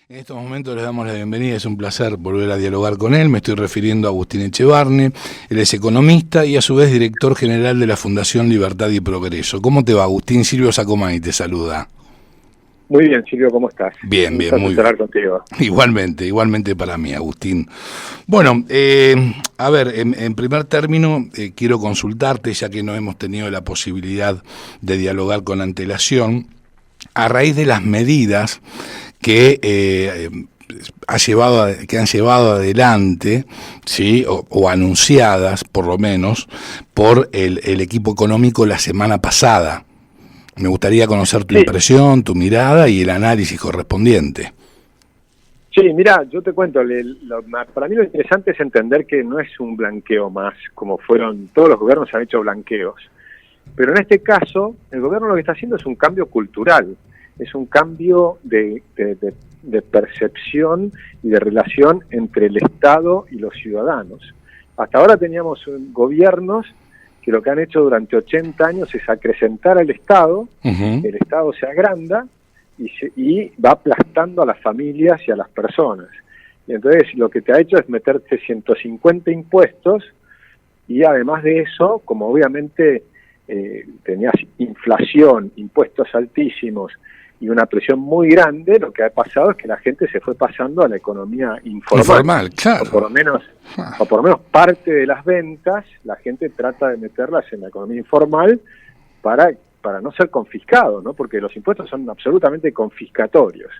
En estos momentos les damos la bienvenida, es un placer volver a dialogar con él. Me estoy refiriendo a Agustín Echevarne, él es economista y a su vez director general de la Fundación Libertad y Progreso. ¿Cómo te va, Agustín? Silvio Sacomani te saluda. Muy bien, Silvio, ¿cómo estás? Bien, bien, Un muy gusto bien. hablar contigo. Igualmente para mí, Agustín. Bueno, a ver, en primer término, quiero consultarte, ya que no hemos tenido la posibilidad de dialogar con antelación, a raíz de las medidas que que han llevado adelante, ¿sí? O anunciadas, por lo menos, por el equipo económico la semana pasada. Me gustaría conocer tu Sí, impresión, tu mirada y el análisis correspondiente. sí, mira, yo te cuento, para mí lo interesante es entender que no es un blanqueo más, como fueron, todos los gobiernos han hecho blanqueos, pero en este caso, el gobierno lo que está haciendo es un cambio cultural, es un cambio de percepción y de relación entre el Estado y los ciudadanos. Hasta ahora teníamos gobiernos que lo que han hecho durante 80 años es acrecentar al Estado, Uh-huh. el Estado se agranda y va aplastando a las familias y a las personas. Y entonces lo que te ha hecho es meterte 150 impuestos y además de eso, como obviamente tenías inflación, impuestos altísimos y una presión muy grande, lo que ha pasado es que la gente se fue pasando a la economía Informal, claro. o por lo menos parte de las ventas la gente trata de meterlas en la economía informal para no ser confiscado, ¿no? Porque los impuestos son absolutamente confiscatorios.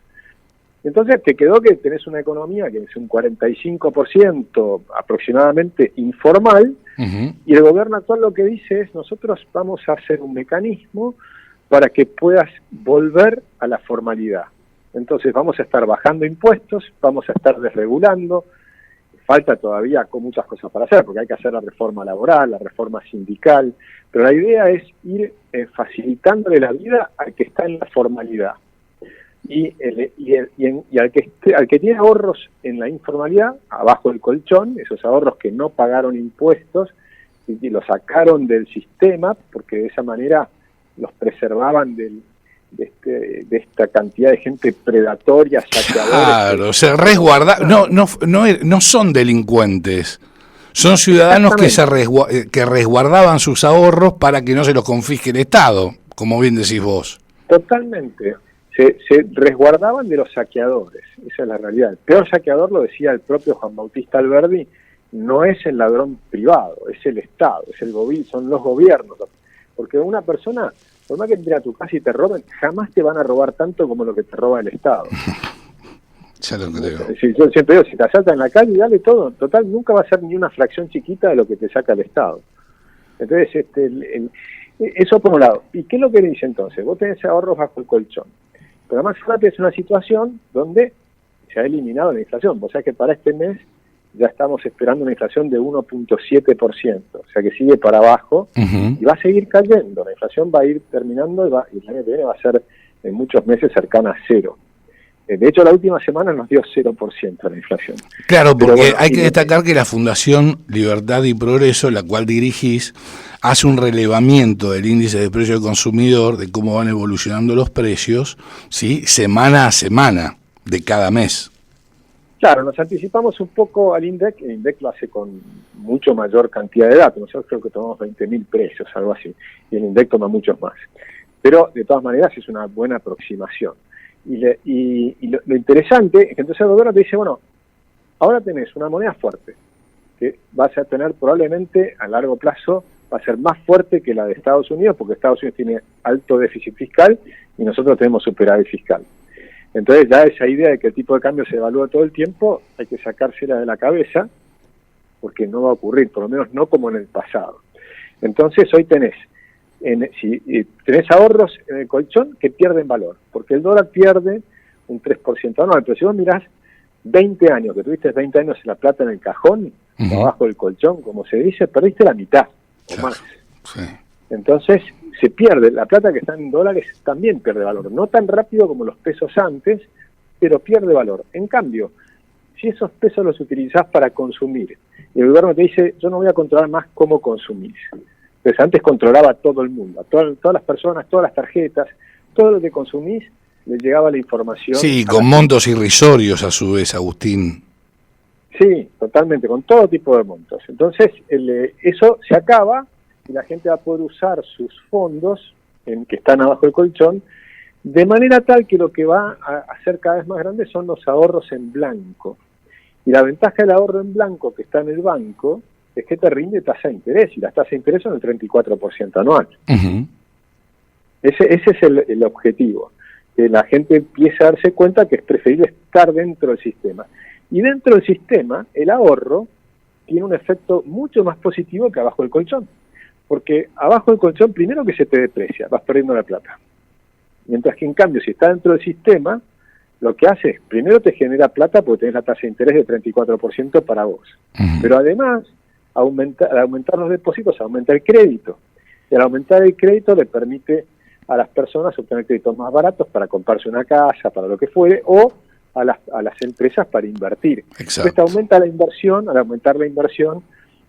Entonces te quedó que tenés una economía que es un 45% aproximadamente informal, Uh-huh. y el gobierno actual lo que dice es: nosotros vamos a hacer un mecanismo para que puedas volver a la formalidad. Entonces vamos a estar bajando impuestos, vamos a estar desregulando. Falta todavía con muchas cosas para hacer, porque hay que hacer la reforma laboral, la reforma sindical, pero la idea es ir facilitándole la vida al que está en la formalidad. Y al que tiene ahorros en la informalidad, abajo del colchón, esos ahorros que no pagaron impuestos y los sacaron del sistema, porque de esa manera los preservaban de esta cantidad de gente predatoria, saqueadora. Claro, se resguarda, no son delincuentes, son ciudadanos que resguardaban sus ahorros para que no se los confisque el Estado, como bien decís vos. Totalmente. Se resguardaban de los saqueadores, esa es la realidad. El peor saqueador, lo decía el propio Juan Bautista Alberdi, no es el ladrón privado, es el Estado, son los gobiernos. Porque una persona, por más que entre a tu casa y te roben, jamás te van a robar tanto como lo que te roba el Estado. Ya lo creo. Yo siempre digo, si te asaltan en la calle, dale todo. Total, nunca va a ser ni una fracción chiquita de lo que te saca el Estado. Entonces, eso por un lado. ¿Y qué es lo que dice entonces? Vos tenés ahorros bajo el colchón. Pero además ahora es una situación donde se ha eliminado la inflación. Vos sabés que para este mes ya estamos esperando una inflación de 1.7%, o sea que sigue para abajo. Uh-huh. Y va a seguir cayendo. La inflación va a ir terminando y el año que viene va a ser en muchos meses cercana a cero. De hecho, la última semana nos dio 0% la inflación. Claro, porque bueno, hay que destacar que la Fundación Libertad y Progreso, la cual dirigís, hace un relevamiento del índice de precio del consumidor, de cómo van evolucionando los precios, ¿sí? Semana a semana, de cada mes. Claro, nos anticipamos un poco al INDEC. El INDEC lo hace con mucho mayor cantidad de datos. Nosotros creo que tomamos 20.000 precios, algo así, y el INDEC toma muchos más. Pero, de todas maneras, es una buena aproximación. Y lo interesante es que entonces el gobierno te dice, bueno, ahora tenés una moneda fuerte, que vas a tener probablemente a largo plazo, va a ser más fuerte que la de Estados Unidos, porque Estados Unidos tiene alto déficit fiscal y nosotros tenemos superávit fiscal. Entonces ya esa idea de que el tipo de cambio se evalúa todo el tiempo, hay que sacársela de la cabeza, porque no va a ocurrir, por lo menos no como en el pasado. Entonces hoy tenés ahorros en el colchón que pierden valor, porque el dólar pierde un 3% anual, pero si vos mirás 20 años, que tuviste 20 años en la plata en el cajón, uh-huh, abajo del colchón, como se dice, perdiste la mitad o más. Sí. Entonces se pierde, la plata que está en dólares también pierde valor, no tan rápido como los pesos antes, pero pierde valor. En cambio, si esos pesos los utilizás para consumir, y el gobierno te dice, yo no voy a controlar más cómo consumís. Entonces antes controlaba a todo el mundo, a todas las personas, todas las tarjetas, todo lo que consumís le llegaba la información. Sí, con montos irrisorios a su vez, Agustín. Sí, totalmente, con todo tipo de montos. Entonces, eso se acaba y la gente va a poder usar sus fondos que están abajo del colchón, de manera tal que lo que va a hacer cada vez más grande son los ahorros en blanco. Y la ventaja del ahorro en blanco que está en el banco es que te rinde tasa de interés, y las tasas de interés son el 34% anual. Uh-huh. Ese es el objetivo, que la gente empiece a darse cuenta que es preferible estar dentro del sistema. Y dentro del sistema, el ahorro tiene un efecto mucho más positivo que abajo del colchón. Porque abajo del colchón, primero que se te deprecia, vas perdiendo la plata. Mientras que en cambio, si está dentro del sistema, lo que hace es, primero te genera plata porque tenés la tasa de interés de 34% para vos. Uh-huh. Pero además, al aumentar los depósitos, aumenta el crédito. Y al aumentar el crédito le permite a las personas obtener créditos más baratos para comprarse una casa, para lo que fuere, o a las empresas para invertir. Exacto. Esto aumenta la inversión, al aumentar la inversión,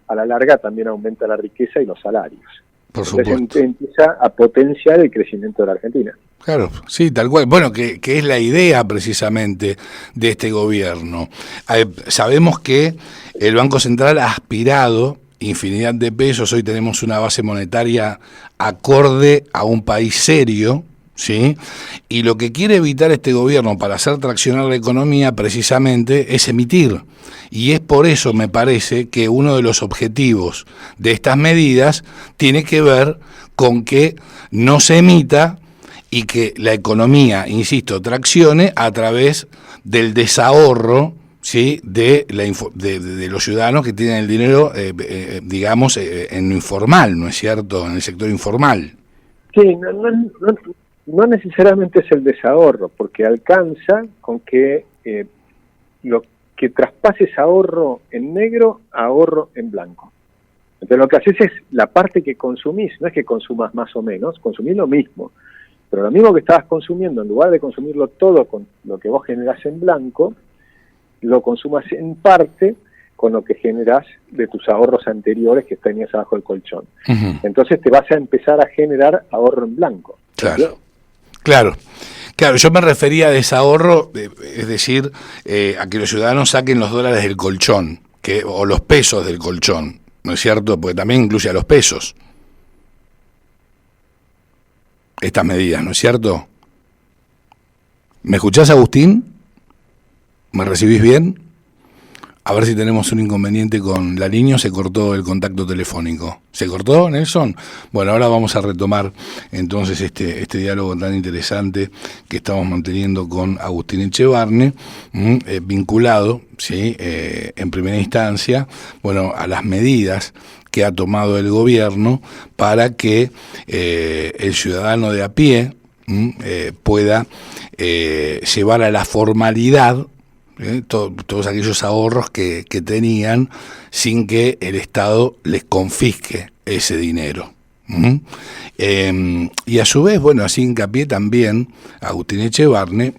a la larga también aumenta la riqueza y los salarios. Por supuesto. Entonces empieza a potenciar el crecimiento de la Argentina. Claro, sí, tal cual. Bueno, que es la idea precisamente de este gobierno. Sabemos que el Banco Central ha aspirado infinidad de pesos, hoy tenemos una base monetaria acorde a un país serio, ¿sí? Y lo que quiere evitar este gobierno para hacer traccionar la economía precisamente es emitir. Y es por eso, me parece, que uno de los objetivos de estas medidas tiene que ver con que no se emita y que la economía, insisto, traccione a través del desahorro, ¿sí? de los ciudadanos que tienen el dinero, digamos, en lo informal, ¿no es cierto?, en el sector informal. Sí, no necesariamente es el desahorro, porque alcanza con que lo que traspases ahorro en negro a ahorro en blanco. Entonces lo que haces es la parte que consumís, no es que consumas más o menos, consumís lo mismo, pero lo mismo que estabas consumiendo, en lugar de consumirlo todo con lo que vos generás en blanco, lo consumas en parte con lo que generás de tus ahorros anteriores que tenías abajo del colchón. Uh-huh. Entonces te vas a empezar a generar ahorro en blanco. Claro, claro, yo me refería a desahorro, es decir, a que los ciudadanos saquen los dólares del colchón, o los pesos del colchón, ¿no es cierto? Porque también incluye a los pesos estas medidas, ¿no es cierto? ¿Me escuchás, Agustín? ¿Me recibís bien? A ver si tenemos un inconveniente con la línea, se cortó el contacto telefónico. ¿Se cortó, Nelson? Bueno, ahora vamos a retomar entonces este diálogo tan interesante que estamos manteniendo con Agustín Echevarne, vinculado, ¿sí? En primera instancia, bueno, a las medidas que ha tomado el gobierno para que el ciudadano de a pie pueda llevar a la formalidad todos aquellos ahorros que tenían sin que el Estado les confisque ese dinero. Y a su vez, bueno, así hincapié también Agustín Echevarne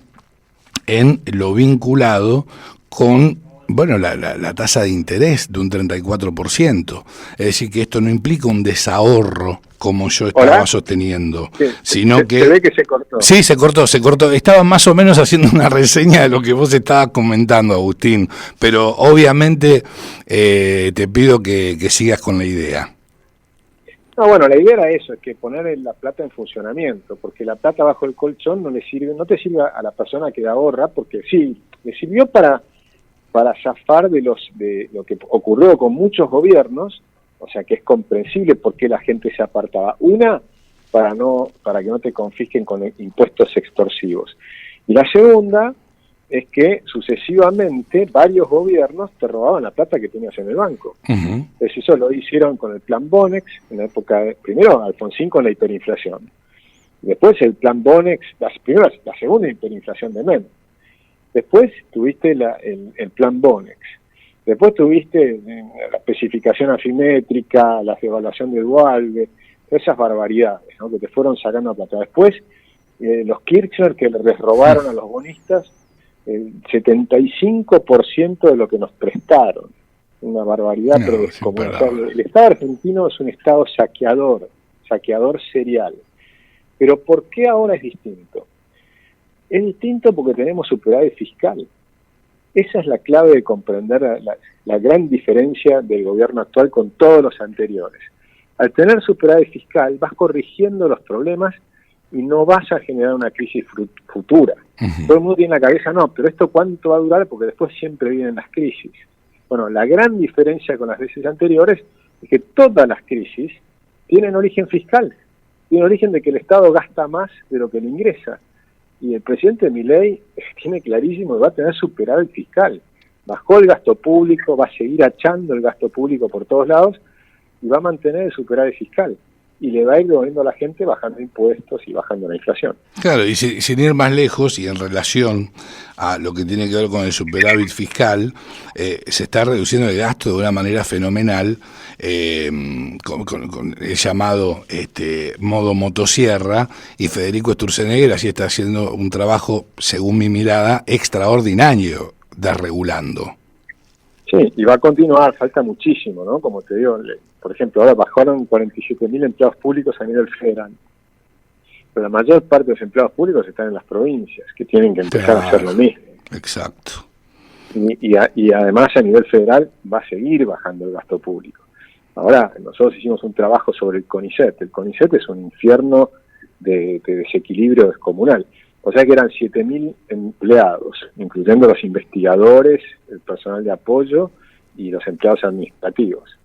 en lo vinculado con, bueno, la tasa de interés de un 34%. Es decir, que esto no implica un desahorro como yo estaba sosteniendo, sino que... Se ve que se cortó. Sí, se cortó. Estaba más o menos haciendo una reseña de lo que vos estabas comentando, Agustín, pero obviamente te pido que sigas con la idea. No, bueno, la idea era eso, es que poner la plata en funcionamiento, porque la plata bajo el colchón no te sirve a la persona que la ahorra, porque sí, le sirvió para zafar de lo que ocurrió con muchos gobiernos, o sea que es comprensible por qué la gente se apartaba. Una, para que no te confisquen con impuestos extorsivos. Y la segunda es que sucesivamente varios gobiernos te robaban la plata que tenías en el banco. Uh-huh. Entonces eso lo hicieron con el plan Bonex, en la época primero Alfonsín con la hiperinflación. Después el plan Bonex, la segunda hiperinflación de Menem. Después tuviste el plan Bonex. Después tuviste la especificación asimétrica, la devaluación de Duhalde, todas esas barbaridades, ¿no?, que te fueron sacando plata. Después los Kirchner, que les robaron a los bonistas el 75% de lo que nos prestaron. Una barbaridad, pero descomunal. El Estado argentino es un Estado saqueador serial. Pero ¿por qué ahora es distinto? Es distinto porque tenemos superávit fiscal. Esa es la clave de comprender la gran diferencia del gobierno actual con todos los anteriores. Al tener superávit fiscal vas corrigiendo los problemas y no vas a generar una crisis futura. Todo el mundo tiene en la cabeza, no, pero ¿esto cuánto va a durar? Porque después siempre vienen las crisis. Bueno, la gran diferencia con las veces anteriores es que todas las crisis tienen origen fiscal, tienen origen de que el Estado gasta más de lo que le ingresa. Y el presidente Milei tiene clarísimo que va a tener superávit fiscal. Bajó el gasto público, va a seguir achando el gasto público por todos lados y va a mantener el superávit fiscal. Y le va a ir devolviendo a la gente bajando impuestos y bajando la inflación. Claro, y sin ir más lejos y en relación a lo que tiene que ver con el superávit fiscal, se está reduciendo el gasto de una manera fenomenal, con el llamado modo motosierra, y Federico Sturzenegger así está haciendo un trabajo, según mi mirada, extraordinario desregulando. Sí, y va a continuar, falta muchísimo, ¿no? Como te digo, por ejemplo, ahora bajaron 47.000 empleados públicos a nivel federal. Pero la mayor parte de los empleados públicos están en las provincias, que tienen que empezar a hacer lo mismo. Exacto. Y además a nivel federal va a seguir bajando el gasto público. Ahora, nosotros hicimos un trabajo sobre el CONICET. El CONICET es un infierno de desequilibrio descomunal. O sea que eran 7.000 empleados, incluyendo los investigadores, el personal de apoyo y los empleados administrativos.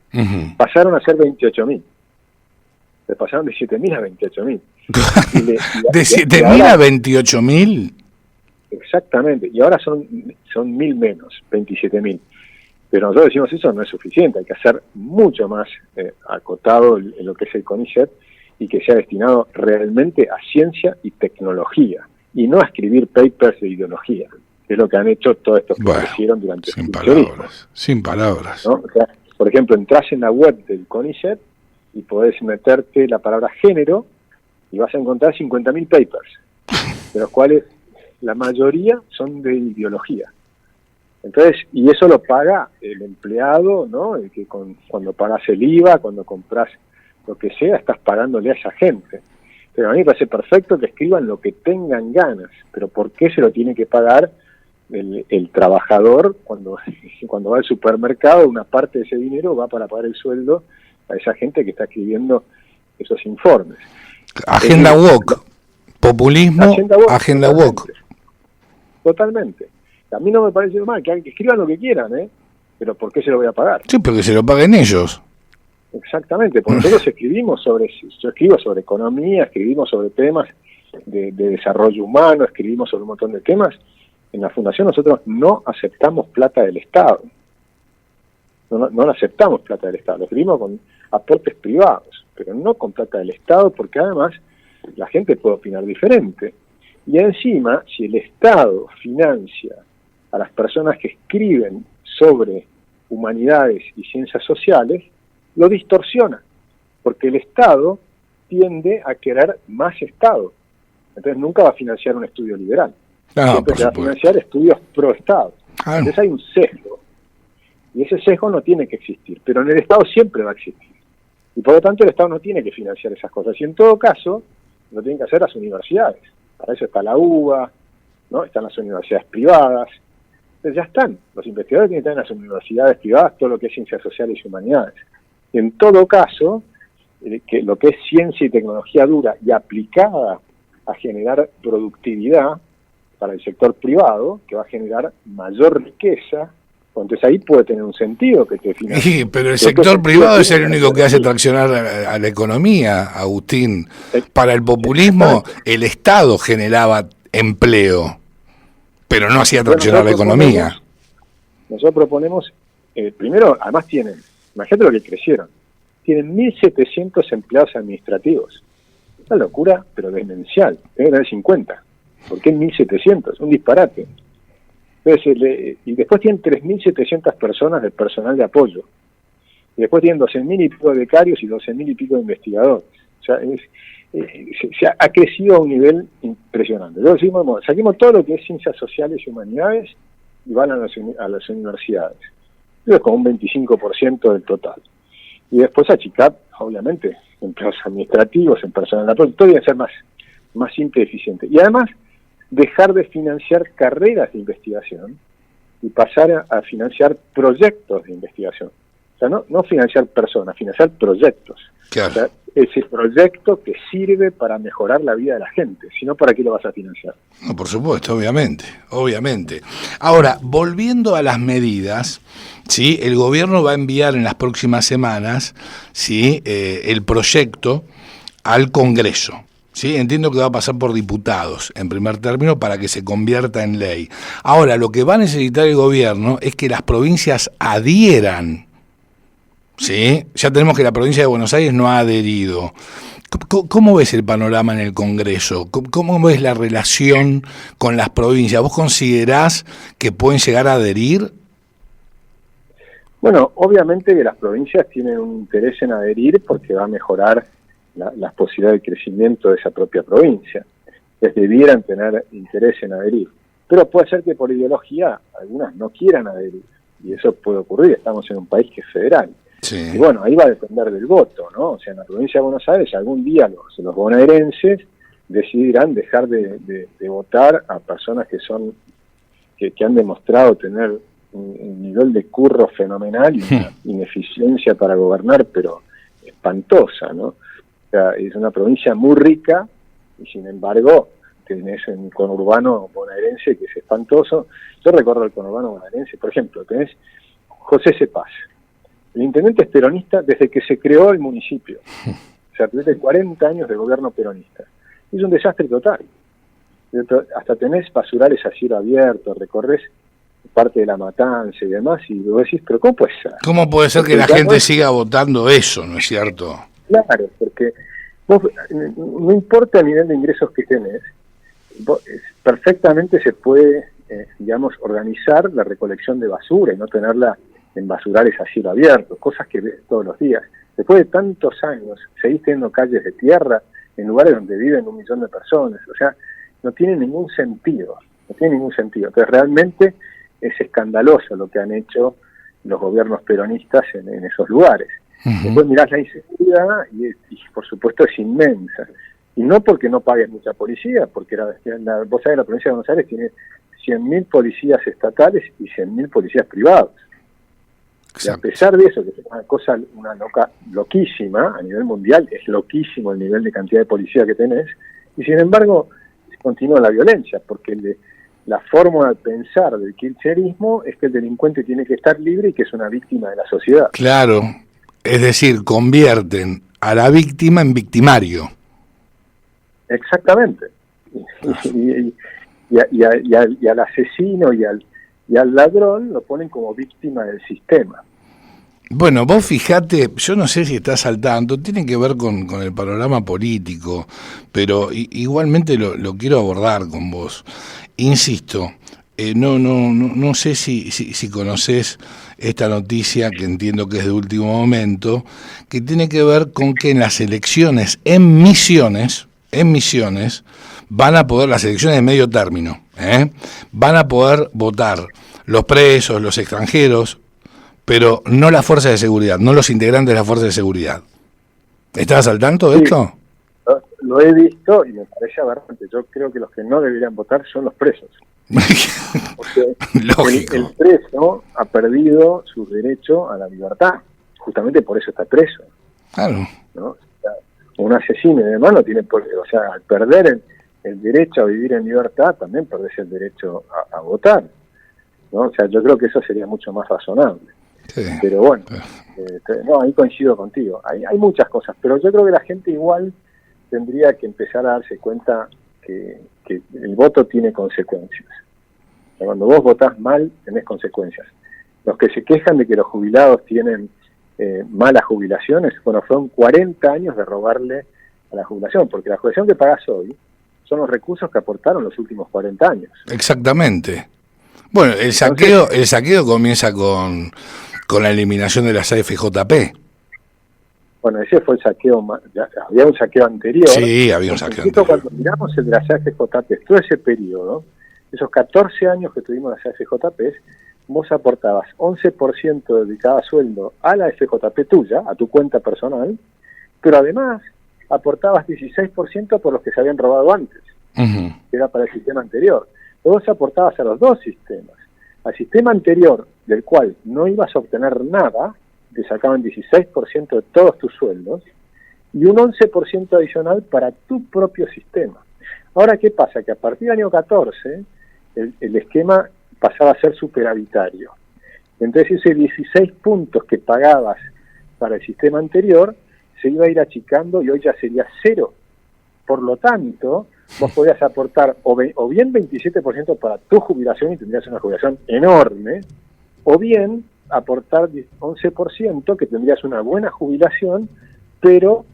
Pasaron a ser 28.000. Se pasaron de 7.000 a 28.000. ¿De 7.000 a 28.000? Exactamente. Y ahora son 1.000 menos, 27.000. Pero nosotros decimos eso no es suficiente. Hay que hacer mucho más acotado en lo que es el CONICET y que sea destinado realmente a ciencia y tecnología. Y no a escribir papers de ideología, que es lo que han hecho todos estos que hicieron durante el kirchnerismo. Sin palabras. ¿No? O sea, por ejemplo, entras en la web del CONICET y podés meterte la palabra género y vas a encontrar 50.000 papers, de los cuales la mayoría son de ideología. Entonces, y eso lo paga el empleado, ¿no? El que cuando pagas el IVA, cuando compras lo que sea, estás pagándole a esa gente. Pero a mí me parece perfecto que escriban lo que tengan ganas, pero ¿por qué se lo tiene que pagar el trabajador cuando va al supermercado? Una parte de ese dinero va para pagar el sueldo a esa gente que está escribiendo esos informes. Agenda woke, populismo, agenda woke. Totalmente. A mí no me parece mal que escriban lo que quieran, pero ¿por qué se lo voy a pagar? Sí, porque se lo paguen ellos. Exactamente, porque nosotros yo escribo sobre economía, escribimos sobre temas de desarrollo humano, escribimos sobre un montón de temas. En la Fundación nosotros no aceptamos plata del Estado. No aceptamos plata del Estado, lo escribimos con aportes privados, pero no con plata del Estado, porque además la gente puede opinar diferente. Y encima, si el Estado financia a las personas que escriben sobre humanidades y ciencias sociales, lo distorsiona, porque el Estado tiende a querer más Estado. Entonces nunca va a financiar un estudio liberal. Siempre se va a financiar estudios pro-Estado. Entonces hay un sesgo. Y ese sesgo no tiene que existir, pero en el Estado siempre va a existir. Y por lo tanto el Estado no tiene que financiar esas cosas. Y en todo caso, lo tienen que hacer las universidades. Para eso está la UBA, ¿no? Están las universidades privadas. Entonces ya están. Los investigadores tienen que estar en las universidades privadas todo lo que es ciencias sociales y humanidades. En todo caso, que lo que es ciencia y tecnología dura y aplicada a generar productividad para el sector privado, que va a generar mayor riqueza, entonces ahí puede tener un sentido que te financie. Sí, pero el sector privado es el único que hace traccionar a la economía, Agustín. Para el populismo, el Estado generaba empleo, pero no hacía traccionar la economía. Nosotros proponemos, primero, además imagínate lo que crecieron. Tienen 1.700 empleados administrativos. Una locura, pero demencial. Debe tener 50. ¿Por qué 1.700? Un disparate. Entonces, y después tienen 3.700 personas del personal de apoyo. Y después tienen 12.000 y pico de becarios y 12.000 y pico de investigadores. O sea, se ha crecido a un nivel impresionante. Luego decimos, saquemos todo lo que es ciencias sociales y humanidades y van a las universidades. Eso es como un 25% del total. Y después achicar, obviamente, empleados administrativos, en personal de apoyo, todo debe ser más simple y eficiente. Y además, dejar de financiar carreras de investigación y pasar a financiar proyectos de investigación. O sea, no financiar personas, financiar proyectos. Claro. O sea, ese proyecto que sirve para mejorar la vida de la gente, si no, ¿para qué lo vas a financiar? No, por supuesto, obviamente, obviamente. Ahora, volviendo a las medidas, ¿sí? El gobierno va a enviar en las próximas semanas, ¿sí? El proyecto al Congreso. Sí, entiendo que va a pasar por diputados en primer término para que se convierta en ley. Ahora, lo que va a necesitar el gobierno es que las provincias adhieran. Sí, ya tenemos que la provincia de Buenos Aires no ha adherido. ¿Cómo ves el panorama en el Congreso? ¿Cómo ves la relación con las provincias? ¿Vos considerás que pueden llegar a adherir? Bueno, obviamente que las provincias tienen un interés en adherir porque va a mejorar las posibilidades de crecimiento de esa propia provincia. Les debieran tener interés en adherir. Pero puede ser que por ideología algunas no quieran adherir. Y eso puede ocurrir, estamos en un país que es federal. Sí. Y bueno, ahí va a depender del voto, ¿no? O sea, en la provincia de Buenos Aires algún día los bonaerenses decidirán dejar de votar a personas que han demostrado tener un nivel de curro fenomenal y una ineficiencia para gobernar, pero espantosa, ¿no? O sea, es una provincia muy rica y sin embargo tenés un conurbano bonaerense que es espantoso. Yo recuerdo el conurbano bonaerense, por ejemplo, tenés José Cepaz. El intendente es peronista desde que se creó el municipio. O sea, desde 40 años de gobierno peronista. Es un desastre total. Hasta tenés basurales a cielo abierto, recorres parte de La Matanza y demás, y vos decís, pero ¿cómo puede ser? ¿Cómo puede ser que la gente siga votando eso, no es cierto? Claro, porque vos, no importa el nivel de ingresos que tenés, perfectamente se puede, digamos, organizar la recolección de basura y no tenerla en basurales a cielo abierto, cosas que ves todos los días. Después de tantos años, seguís teniendo calles de tierra en lugares donde viven 1 millón de personas. O sea, no tiene ningún sentido, no tiene ningún sentido. Entonces realmente es escandaloso lo que han hecho los gobiernos peronistas en esos lugares. Después mirás la inseguridad y por supuesto es inmensa. Y no porque no paguen mucha policía, porque vos sabés, la provincia de Buenos Aires tiene 100.000 policías estatales y 100.000 policías privados. Y a pesar de eso, que es una cosa loquísima, a nivel mundial es loquísimo el nivel de cantidad de policía que tenés, y sin embargo continúa la violencia, porque la forma de pensar del kirchnerismo es que el delincuente tiene que estar libre y que es una víctima de la sociedad. Claro, es decir, convierten a la víctima en victimario. Exactamente. Y al asesino y al ladrón lo ponen como víctima del sistema. Bueno, vos fijate, yo no sé si estás al tanto, tiene que ver con el panorama político, pero igualmente lo quiero abordar con vos. Insisto, no sé si conocés esta noticia, que entiendo que es de último momento, que tiene que ver con que en las elecciones en Misiones, van a poder, las elecciones de medio término, van a poder votar los presos, los extranjeros, pero no las fuerzas de seguridad, no los integrantes de las fuerzas de seguridad. ¿Estás al tanto de esto? Lo he visto y me parece aberrante. Yo creo que los que no deberían votar son los presos. Porque lógico. El preso ha perdido su derecho a la libertad. Justamente por eso está preso. Claro. ¿No? O sea, un asesino y demás no tiene o sea, al perder el derecho a vivir en libertad, también perdés el derecho a votar, ¿no? O sea, yo creo que eso sería mucho más razonable. Sí. Pero bueno, no, ahí coincido contigo. Hay muchas cosas, pero yo creo que la gente igual tendría que empezar a darse cuenta que el voto tiene consecuencias. O sea, cuando vos votás mal, tenés consecuencias. Los que se quejan de que los jubilados tienen malas jubilaciones, bueno, fueron 40 años de robarle a la jubilación, porque la jubilación que pagás hoy son los recursos que aportaron los últimos 40 años. Exactamente. Bueno, el saqueo comienza con la eliminación de las AFJP. Bueno, ese fue el saqueo, había un saqueo anterior. Sí, había un saqueo anterior. Cuando miramos el de las AFJP, todo ese periodo, esos 14 años que tuvimos las AFJP, vos aportabas 11% de cada sueldo a la FJP tuya, a tu cuenta personal, pero además aportabas 16% por los que se habían robado antes. que era para el sistema anterior. Vos aportabas a los dos sistemas. Al sistema anterior, del cual no ibas a obtener nada, te sacaban 16% de todos tus sueldos, y un 11% adicional para tu propio sistema. Ahora, ¿qué pasa? Que a partir del año 14, el esquema pasaba a ser superavitario. Entonces ese 16 puntos que pagabas para el sistema anterior se iba a ir achicando y hoy ya sería 0. Por lo tanto, vos podías aportar o bien 27% para tu jubilación y tendrías una jubilación enorme, o bien aportar 11% que tendrías una buena jubilación, pero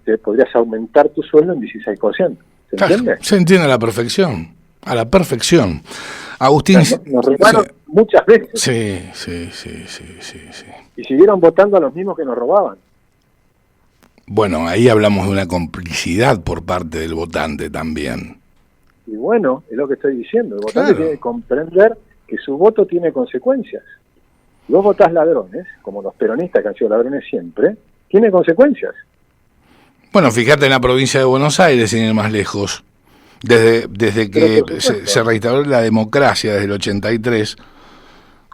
te podrías aumentar tu sueldo en 16%. ¿Se entiende? Se entiende a la perfección. A la perfección. Agustín... Nos robaron muchas veces. Sí. Y siguieron votando a los mismos que nos robaban. Bueno, ahí hablamos de una complicidad por parte del votante también. Y bueno, es lo que estoy diciendo. El votante tiene que comprender que su voto tiene consecuencias. Si vos votás ladrones, como los peronistas que han sido ladrones siempre, tiene consecuencias. Bueno, fíjate en la provincia de Buenos Aires, sin ir más lejos. Desde que se restauró la democracia, desde el 83,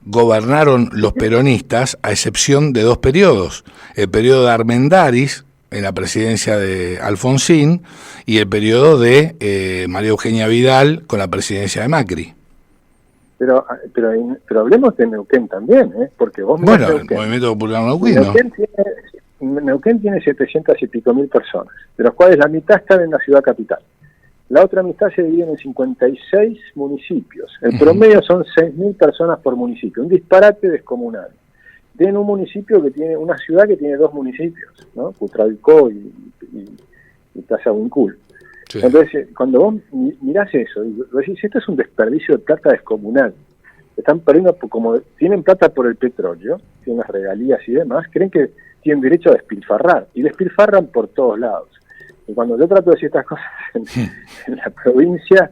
gobernaron los peronistas a excepción de 2 periodos. El periodo de Armendáriz, en la presidencia de Alfonsín, y el periodo de María Eugenia Vidal con la presidencia de Macri. Pero hablemos de Neuquén también, porque vos... Bueno, el Movimiento Popular Neuquino. Neuquén tiene 700 y pico mil personas, de los cuales la mitad están en la ciudad capital. La otra mitad se divide en 56 municipios. El promedio son 6.000 personas por municipio, un disparate descomunal. Tienen un municipio que tiene, una ciudad que tiene 2 municipios, ¿no? Cutralcó y Tazahuincul. Sí. Entonces, cuando vos mirás eso, vos decís, esto es un desperdicio de plata descomunal. Están perdiendo, como tienen plata por el petróleo, tienen las regalías y demás, creen que tienen derecho a despilfarrar, y despilfarran por todos lados. Y cuando yo trato de decir estas cosas en la provincia,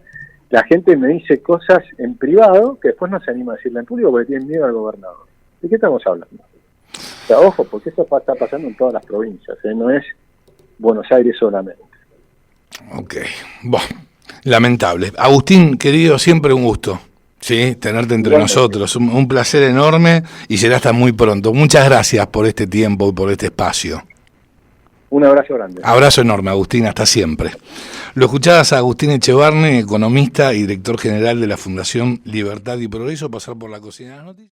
la gente me dice cosas en privado que después no se anima a decirla en público porque tienen miedo al gobernador. ¿De qué estamos hablando? O sea, ojo, porque esto está pasando en todas las provincias, no es Buenos Aires solamente. Ok, bueno, lamentable. Agustín, querido, siempre un gusto, ¿sí? Tenerte entre nosotros, un placer enorme y será hasta muy pronto. Muchas gracias por este tiempo y por este espacio. Un abrazo grande. Abrazo enorme, Agustín, hasta siempre. Lo escuchabas a Agustín Echevarne, economista y director general de la Fundación Libertad y Progreso, pasar por la cocina de las noticias.